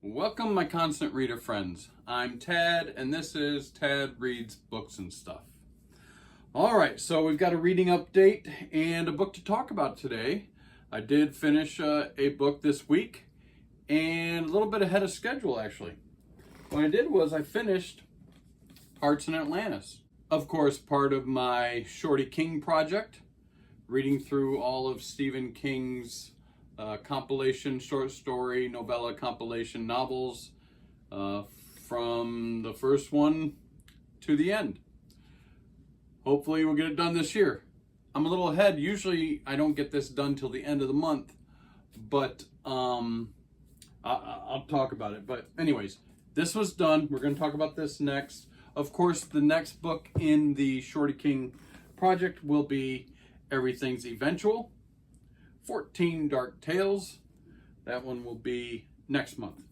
Welcome, my constant reader friends. I'm Tad, and this is Tad Reads Books and Stuff. All right, so we've got a reading update and a book to talk about today. I did finish a book this week, and a little bit ahead of schedule, actually. What I did was I finished Hearts in Atlantis. Of course, part of my Shorty King Project, reading through all of Stephen King's compilation short story novella compilation novels from the first one to the end. Hopefully we'll get it done this year. I'm a little ahead. Usually I don't get this done till the end of the month, but I'll talk about it. But anyways, this was done. We're going to talk about this next. Of course, the next book in the Shorty King Project will be Everything's Eventual. 14 Dark Tales. That one will be next month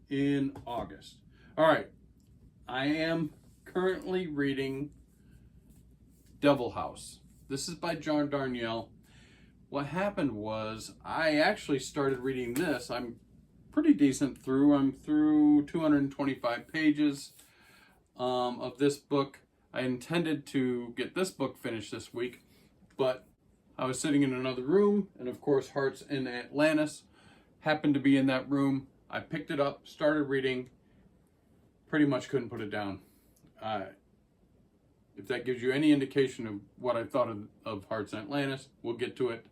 in August. All right, I am currently reading Devil House. This is by John Darnielle. What happened was I actually started reading this. I'm pretty decent through. I'm through 225 pages of this book. I intended to get this book finished this week, but I was sitting in another room, and of course, Hearts in Atlantis happened to be in that room. I picked it up, started reading, pretty much couldn't put it down. If that gives you any indication of what I thought of Hearts in Atlantis, we'll get to it.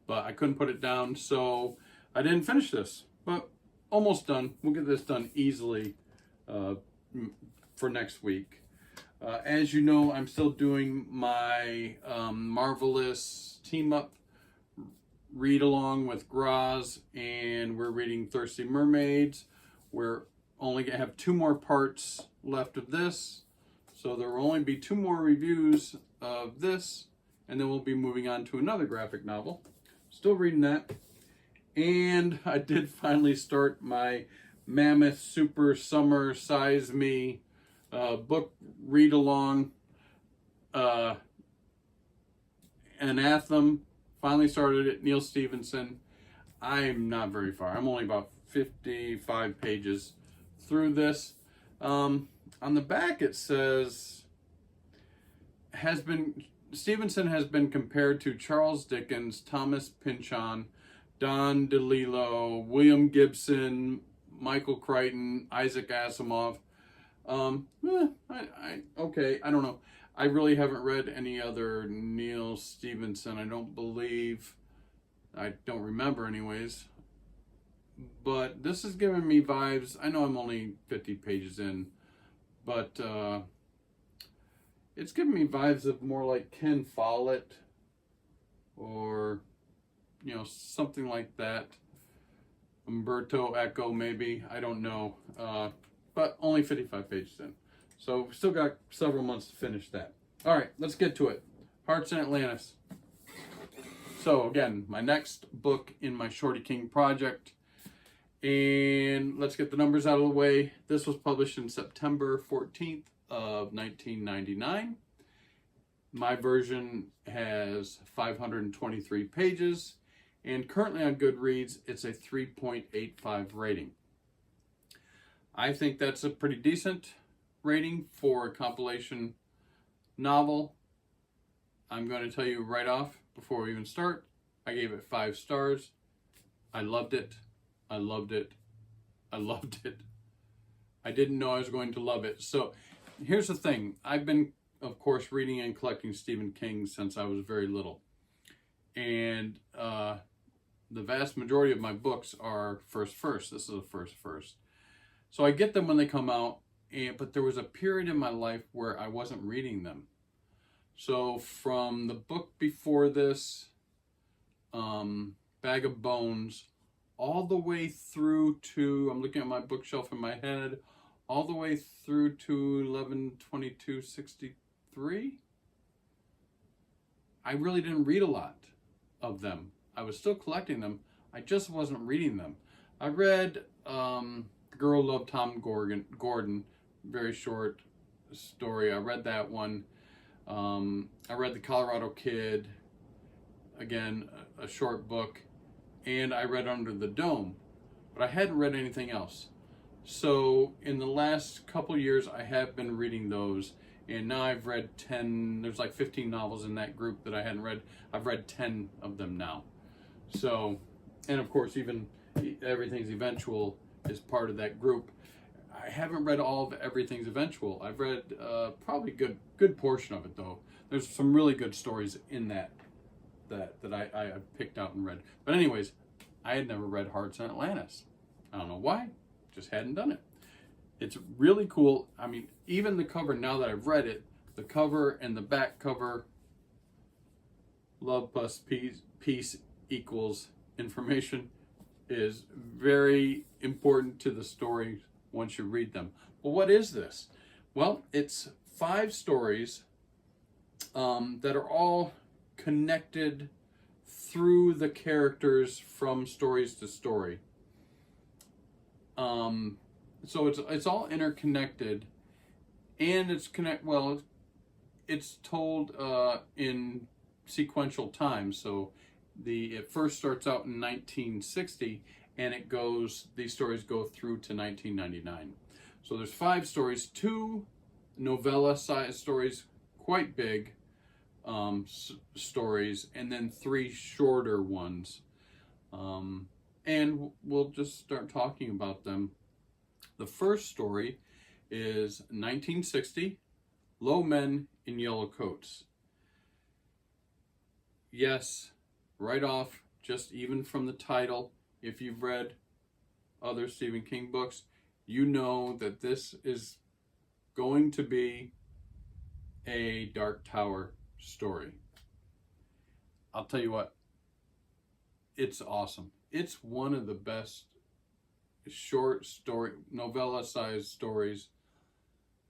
But I couldn't put it down, so I didn't finish this. But almost done. We'll get this done easily for next week. As you know, I'm still doing my Marvelous team-up read-along with Graz, and we're reading Thirsty Mermaids. We're only going to have 2 more parts left of this, so there will only be 2 more reviews of this, and then we'll be moving on to another graphic novel. Still reading that. And I did finally start my Mammoth Super Summer Size Me book read-along, Anthem. Finally started it, Neil Stephenson. I'm not very far. I'm only about 55 pages through this. On the back it says, Stevenson has been compared to Charles Dickens, Thomas Pynchon, Don DeLillo, William Gibson, Michael Crichton, Isaac Asimov. Okay, I don't know. I really haven't read any other Neil Stephenson. I don't remember anyways. But this is giving me vibes. I know I'm only 50 pages in, but it's giving me vibes of more like Ken Follett or, something like that. Umberto Eco, maybe. I don't know. But only 55 pages in. So we've still got several months to finish that. All right, let's get to it. Hearts in Atlantis. So again, my next book in my Shorty King Project. And let's get the numbers out of the way. This was published in September 14th of 1999. My version has 523 pages. And currently on Goodreads, it's a 3.85 rating. I think that's a pretty decent rating for a compilation novel. I'm going to tell you right off before we even start, I gave it 5 stars. I loved it. I loved it. I loved it. I didn't know I was going to love it. So here's the thing. I've been, of course, reading and collecting Stephen King since I was very little. And the vast majority of my books are first. This is a first. So I get them when they come out, but there was a period in my life where I wasn't reading them. So from the book before this, Bag of Bones, all the way through to, I'm looking at my bookshelf in my head, all the way through to 11/22/63, I really didn't read a lot of them. I was still collecting them. I just wasn't reading them. I read The Girl Who Loved Tom Gordon, very short story. I read that one. I read The Colorado Kid, again, a short book. And I read Under the Dome. but I hadn't read anything else. So in the last couple years, I have been reading those, and now I've read 10, there's like 15 novels in that group that I hadn't read. I've read 10 of them now. So, and of course, even Everything's Eventual is part of that group. I haven't read all of Everything's Eventual. I've read probably good portion of it, though. There's some really good stories in that I picked out and read. But anyways, I had never read Hearts in Atlantis. I don't know why, just hadn't done it. It's really cool. I mean, even the cover, now that I've read it, the cover and the back cover, love plus peace equals information, is very important to the story once you read them. Well, what is this? Well, it's 5 stories that are all connected through the characters from stories to story. So it's all interconnected, and it's told in sequential time. So it first starts out in 1960, and these stories go through to 1999. So there's 5 stories, 2 novella-sized stories, quite big stories, and then 3 shorter ones. And we'll just start talking about them. The first story is 1960, Low Men in Yellow Coats. Yes, right off, just even from the title, if you've read other Stephen King books, you know that this is going to be a Dark Tower story. I'll tell you what, it's awesome. It's one of the best short story, novella-sized stories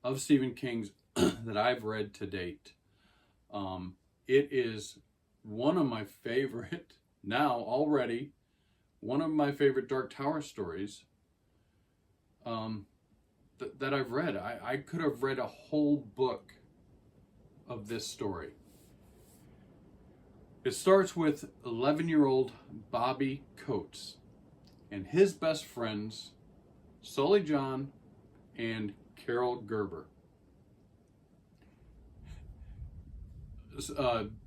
of Stephen King's that I've read to date. It is one of my favorite, now already, one of my favorite Dark Tower stories that I've read. I could have read a whole book of this story. It starts with 11-year-old Bobby Coates and his best friends, Sully John and Carol Gerber.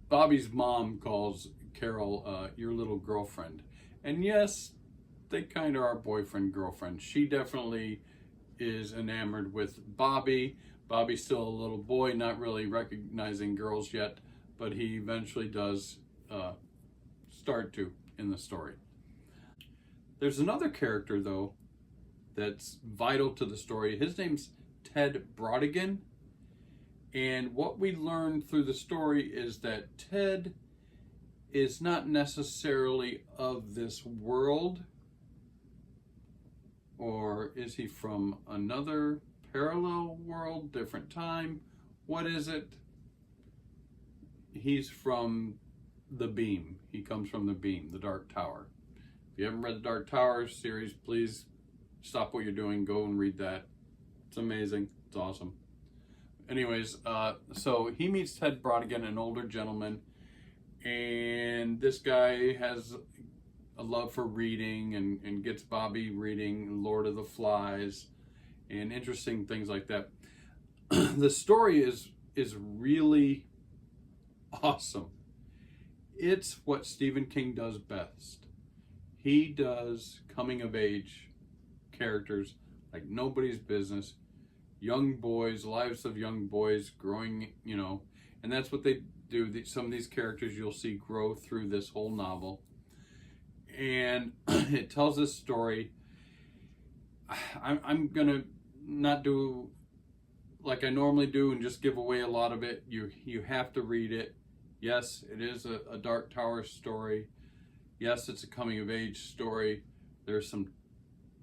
Bobby's mom calls Carol your little girlfriend. And yes, they kind of are boyfriend-girlfriend. She definitely is enamored with Bobby. Bobby's still a little boy, not really recognizing girls yet, but he eventually does start to in the story. There's another character, though, that's vital to the story. His name's Ted Brodigan. And what we learn through the story is that Ted is not necessarily of this world. Or is he from another parallel world, different time? What is it? He's from the Beam. He comes from the Beam, the Dark Tower. If you haven't read the Dark Tower series, please stop what you're doing, go and read that. It's amazing. It's awesome. Anyways, so he meets Ted Brodigan, an older gentleman, and this guy has a love for reading and gets Bobby reading Lord of the Flies and interesting things like that. The story is really awesome. It's what Stephen King does best. He does coming of age characters like nobody's business. Young boys, lives of young boys growing, and that's what they do. Some of these characters you'll see grow through this whole novel. And it tells this story. I'm going to not do like I normally do and just give away a lot of it. You have to read it. Yes, it is a Dark Tower story. Yes, it's a coming of age story. There's some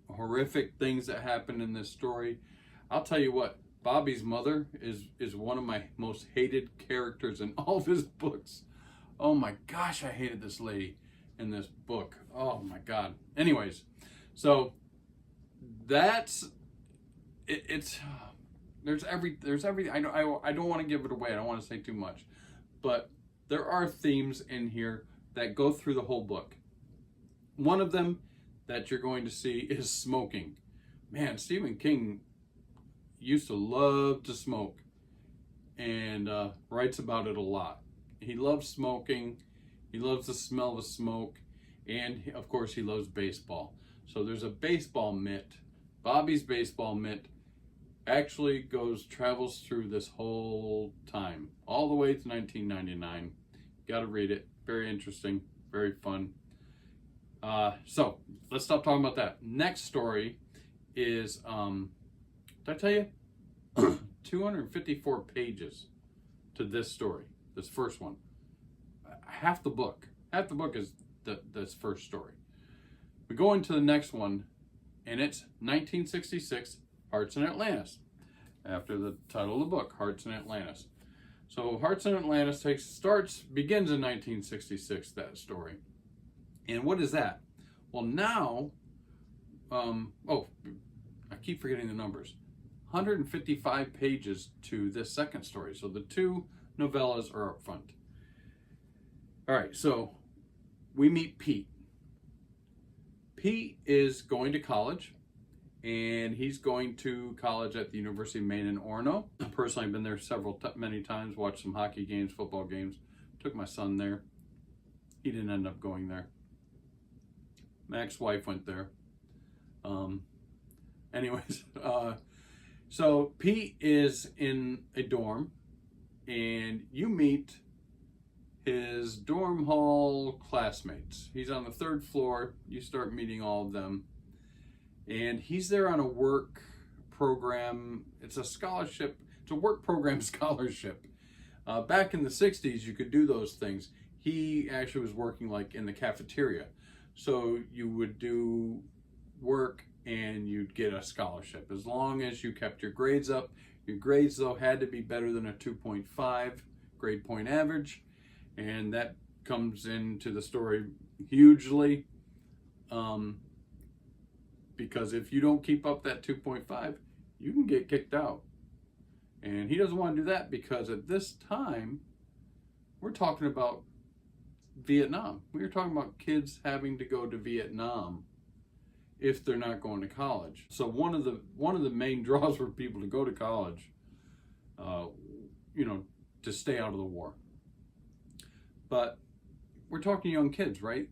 horrific things that happen in this story. I'll tell you what, Bobby's mother is one of my most hated characters in all of his books. Oh my gosh, I hated this lady in this book. Oh my God. Anyways, so that's it's there's every I don't want to give it away. I don't want to say too much, but there are themes in here that go through the whole book. One of them that you're going to see is smoking. Man, Stephen King used to love to smoke, and writes about it a lot. He loves smoking. He loves the smell of smoke. And of course, he loves baseball. So there's a baseball mitt. Bobby's baseball mitt actually travels through this whole time, all the way to 1999. Got to read it. Very interesting, very fun. So let's stop talking about that. Next story is, did I tell you? 254 pages to this story, this first one. Half the book is this first story. We go into the next one, and it's 1966, Hearts in Atlantis, after the title of the book, Hearts in Atlantis. So Hearts in Atlantis begins in 1966, that story. And what is that? Well, now, I keep forgetting the numbers. 155 pages to this second story. So the two novellas are up front. All right, so we meet Pete. Pete is going to college, and he's going to college at the University of Maine in Orono. Personally, I've been there many times, watched some hockey games, football games. Took my son there. He didn't end up going there. My ex-wife went there. Anyways, so Pete is in a dorm, and you meet his dorm hall classmates. He's on the 3rd floor. You start meeting all of them. And he's there on a work program. It's a scholarship. It's a work program scholarship. Back in the 60s, you could do those things. He actually was working like in the cafeteria. So you would do work and you'd get a scholarship as long as you kept your grades up. Your grades, though, had to be better than a 2.5 grade point average. And that comes into the story hugely. Because if you don't keep up that 2.5, you can get kicked out. And he doesn't want to do that because at this time, we're talking about Vietnam. We were talking about kids having to go to Vietnam if they're not going to college. So one of the main draws for people to go to college, to stay out of the war. But we're talking young kids, right?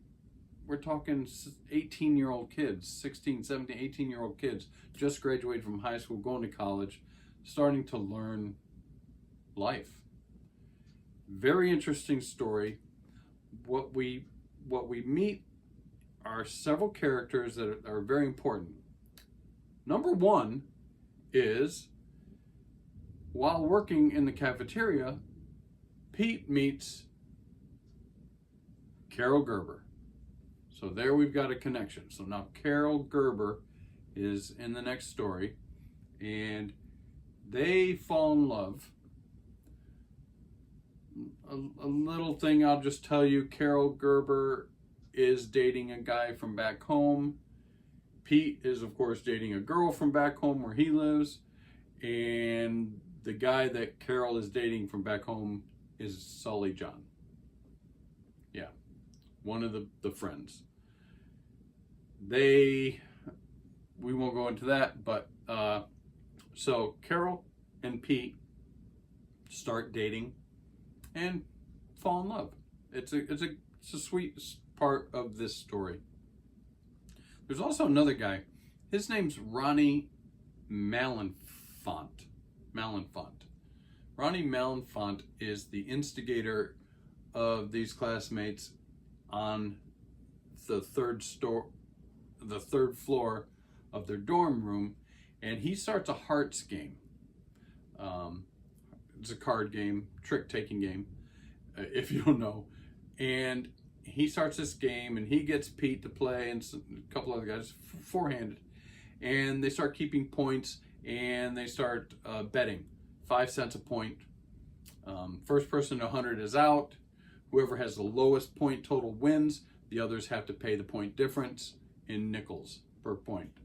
We're talking 18-year-old kids, 16, 17, 18-year-old kids, just graduated from high school, going to college, starting to learn life. Very interesting story. What we meet are several characters that are very important. Number one is, while working in the cafeteria, Pete meets Carol Gerber. So there we've got a connection. So now Carol Gerber is in the next story, and they fall in love. A little thing I'll just tell you, Carol Gerber is dating a guy from back home. Pete is, of course, dating a girl from back home where he lives. And the guy that Carol is dating from back home is Sully John. Yeah, one of the friends. We won't go into that, but so Carol and Pete start dating and fall in love. It's a sweet part of this story. There's also another guy. His name's Ronnie Malenfant. Ronnie Malenfant is the instigator of these classmates on the third floor of their dorm room, and he starts a hearts game. It's a card game, trick-taking game, if you don't know. And he starts this game, and he gets Pete to play and a couple other guys, four-handed. And they start keeping points, and they start betting. 5 cents a point. First person to 100 is out. Whoever has the lowest point total wins. The others have to pay the point difference in nickels per point.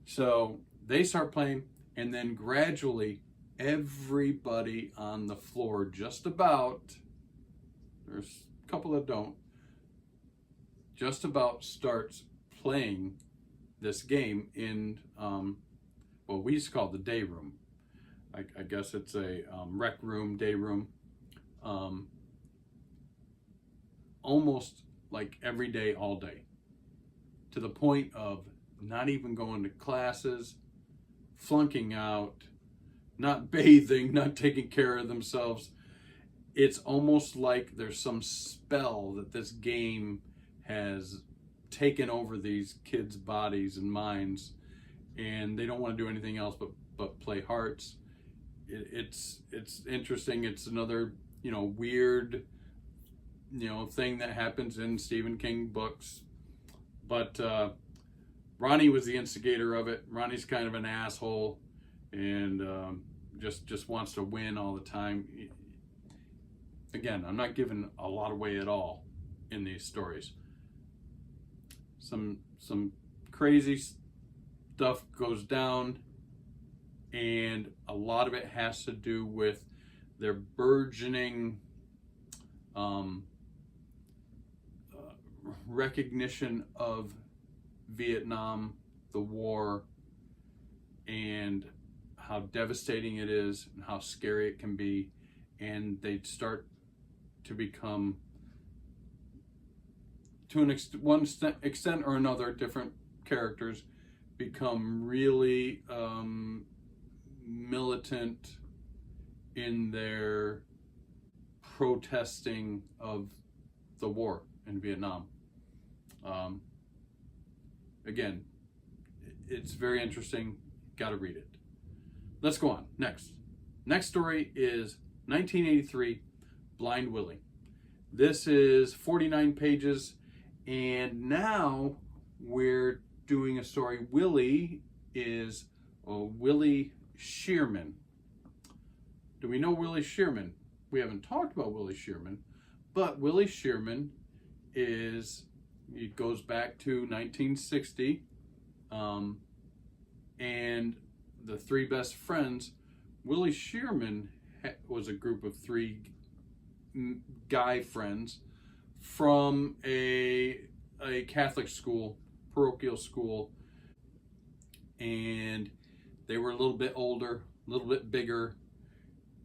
So they start playing, and then gradually everybody on the floor, just about, there's a couple that don't, just about starts playing this game in, well, we used to call it the day room. I guess it's a rec room, day room. Almost like every day, all day. To the point of not even going to classes, flunking out, not bathing, not taking care of themselves. It's almost like there's some spell that this game has taken over these kids' bodies and minds, and they don't want to do anything else but play hearts. It's interesting. It's another, you know, weird, you know, thing that happens in Stephen King books. But Ronnie was the instigator of it. Ronnie's kind of an asshole, and just wants to win all the time. Again, I'm not giving a lot away at all in these stories. Some crazy stuff goes down, and a lot of it has to do with their burgeoning recognition of Vietnam, the war, and how devastating it is and how scary it can be. And they start to become, to one extent or another, different characters become really militant in their protesting of the war in Vietnam. Again, it's very interesting. Got to read it. Let's go on. Next story is 1983, Blind Willie. This is 49 pages, and now we're doing a story. Willie is Willie Shearman. Do we know Willie Shearman? We haven't talked about Willie Shearman, but Willie Shearman it goes back to 1960, and the three best friends. Willie Shearman was a group of three guy friends from a Catholic school, parochial school, and they were a little bit older, a little bit bigger,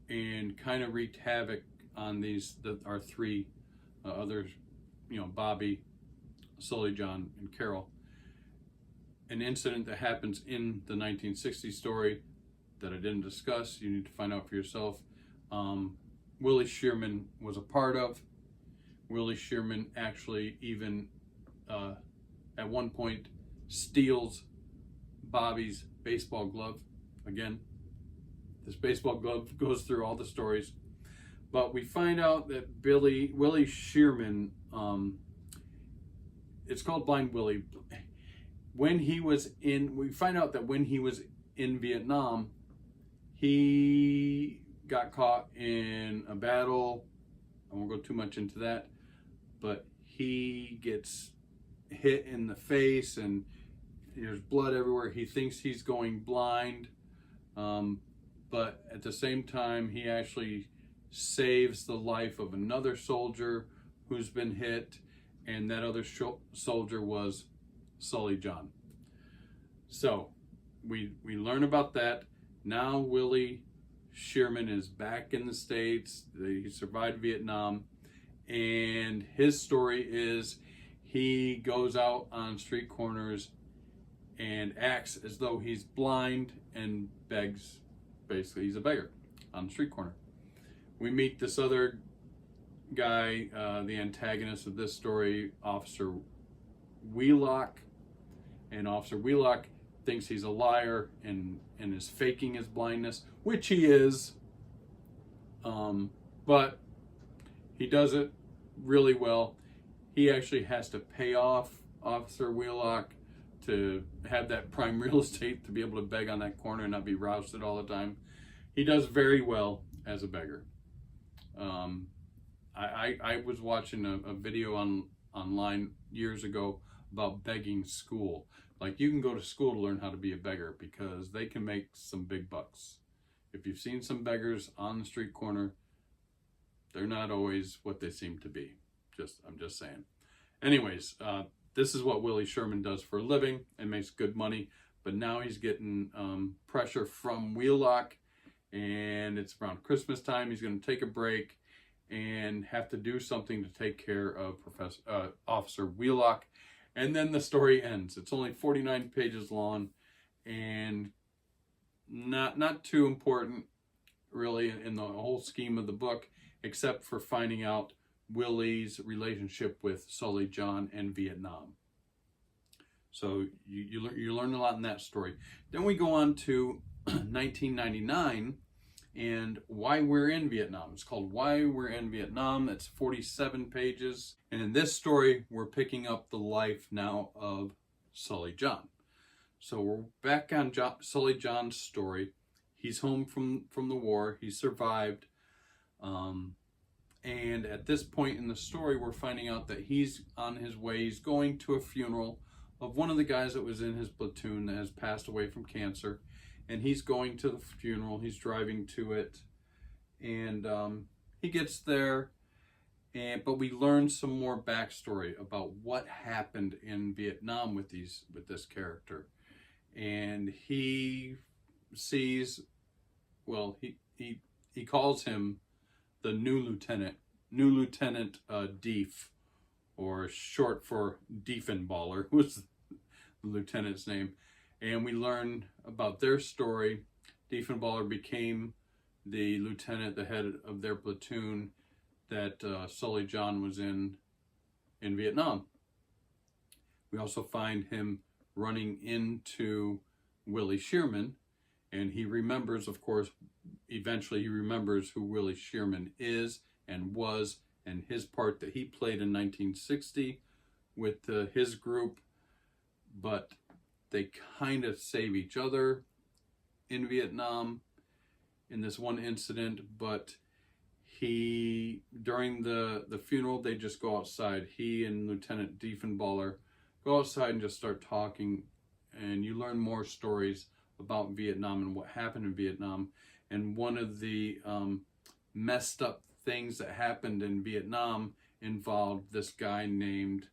and kind of wreaked havoc on our three others, you know, Bobby, Sully John, and Carol. An incident that happens in the 1960 story that I didn't discuss, you need to find out for yourself. Willie Shearman was a part of. Willie Shearman actually even at one point steals Bobby's baseball glove. Again, this baseball glove goes through all the stories. But we find out that Willie Shearman, it's called Blind Willie. We find out that when he was in Vietnam, he got caught in a battle. I won't go too much into that, but he gets hit in the face and there's blood everywhere. He thinks he's going blind, but at the same time, he actually saves the life of another soldier who's been hit, and that other soldier was Sully John. So we learn about that. Now Willie Shearman is back in the States. He survived Vietnam, and his story is he goes out on street corners and acts as though he's blind and begs. Basically, he's a beggar on the street corner. We meet this other guy, the antagonist of this story, Officer Wheelock, and Officer Wheelock thinks he's a liar and is faking his blindness, which he is, but he does it really well. He actually has to pay off Officer Wheelock to have that prime real estate to be able to beg on that corner and not be rousted all the time. He does very well as a beggar. I was watching a video online years ago about begging school. Like, you can go to school to learn how to be a beggar because they can make some big bucks. If you've seen some beggars on the street corner, they're not always what they seem to be. I'm just saying. Anyways, this is what Willie Sherman does for a living and makes good money. But now he's getting pressure from Wheelock, and it's around Christmas time. He's going to take a break and have to do something to take care of Officer Wheelock. And then the story ends. It's only 49 pages long and not too important really in the whole scheme of the book, except for finding out Willie's relationship with Sully John and Vietnam. So you learn a lot in that story. Then we go on to 1999 and Why We're in Vietnam. It's called Why We're in Vietnam. It's 47 pages. And in this story, we're picking up the life now of Sully John. So we're back on Sully John's story. He's home from the war. He survived. And at this point in the story, we're finding out that he's on his way. He's going to a funeral of one of the guys that was in his platoon that has passed away from cancer. And he's going to the funeral. He's driving to it. And he gets there. But we learn some more backstory about what happened in Vietnam with this character. And he sees, well, he calls him the new lieutenant Deef, or short for Diefenballer, was the lieutenant's name. And we learn about their story. Diefenballer became the lieutenant, the head of their platoon that Sully John was in Vietnam. We also find him running into Willie Sherman, and he remembers, of course, eventually he remembers who Willie Sherman is and was, and his part that he played in 1960 with his group. But they kind of save each other in Vietnam in this one incident. But during the funeral, they just go outside. He and Lieutenant Diefenballer go outside and just start talking, and you learn more stories about Vietnam and what happened in Vietnam. And one of the messed up things that happened in Vietnam involved this guy named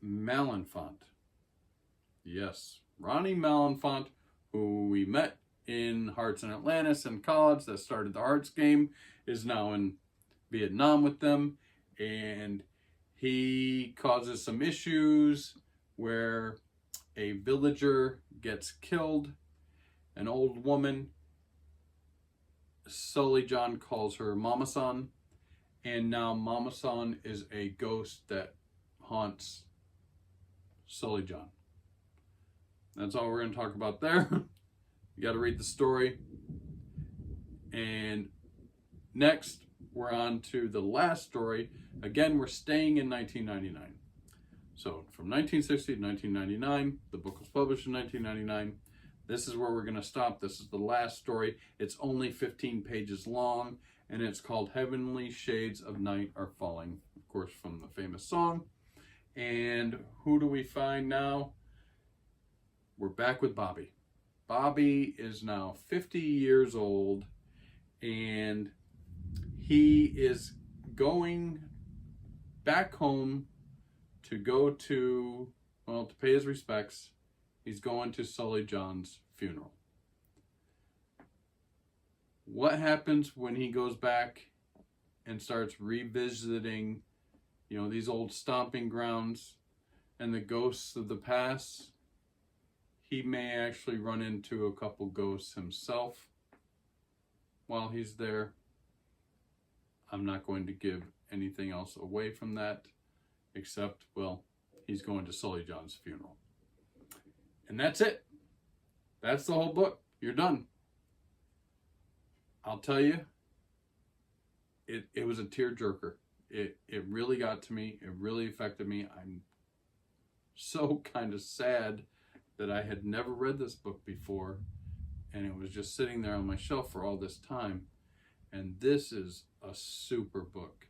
Malenfant. Yes, Ronnie Malenfant, who we met in Hearts in Atlantis in college, that started the Hearts game, is now in Vietnam with them. And he causes some issues where a villager gets killed, an old woman. Sully John calls her Mama San, and now Mama San is a ghost that haunts Sully John. That's all we're going to talk about there. You got to read the story. And next, we're on to the last story. Again, we're staying in 1999. So from 1960 to 1999, the book was published in 1999. This is where we're going to stop. This is the last story. It's only 15 pages long, and it's called Heavenly Shades of Night Are Falling, of course, from the famous song. And who do we find now? We're back with Bobby. Bobby is now 50 years old, and he is going back home to pay his respects. He's going to Sully John's funeral. What happens when he goes back and starts revisiting, these old stomping grounds and the ghosts of the past? He may actually run into a couple ghosts himself while he's there. I'm not going to give anything else away from that, except, he's going to Sully John's funeral. And that's it. That's the whole book. You're done. I'll tell you, it was a tearjerker. It really got to me. It really affected me. I'm so kind of sad that I had never read this book before, and it was just sitting there on my shelf for all this time. And this is a super book.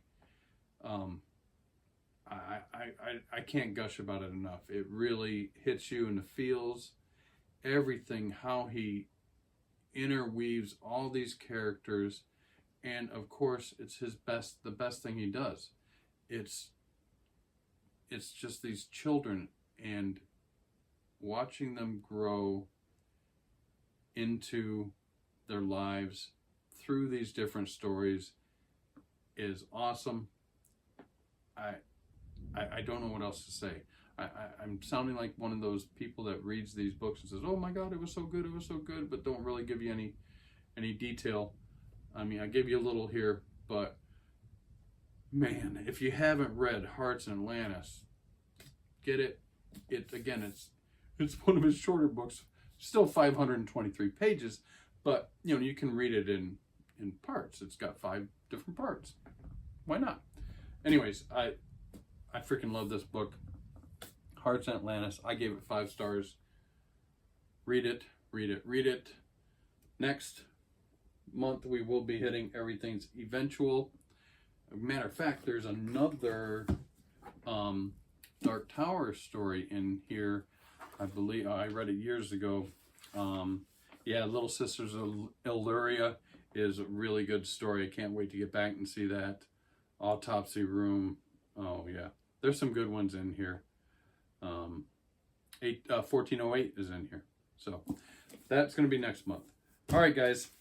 I can't gush about it enough. It really hits you in the feels. Everything, how he interweaves all these characters, and of course, it's the best thing he does. It's it's just these children and watching them grow into their lives through these different stories is awesome. I don't know what else to say. I'm sounding like one of those people that reads these books and says, oh my God, it was so good, but don't really give you any detail. I mean, I give you a little here, but man, if you haven't read Hearts in Atlantis, get it. It's one of his shorter books, still 523 pages, but you can read it in parts. It's got 5 different parts. Why not? Anyways, I freaking love this book, Hearts in Atlantis. I gave it 5 stars. Read it. Next month we will be hitting Everything's Eventual. Matter of fact, there's another Dark Tower story in here. I believe I read it years ago. Yeah, Little Sisters of Illyria is a really good story. I can't wait to get back and see that. Autopsy Room. Oh yeah, there's some good ones in here. 1408 is in here. So that's going to be next month. All right, guys.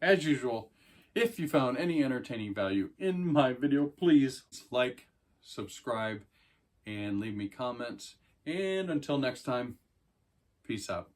As usual, if you found any entertaining value in my video, please like, subscribe, and leave me comments. And until next time, peace out.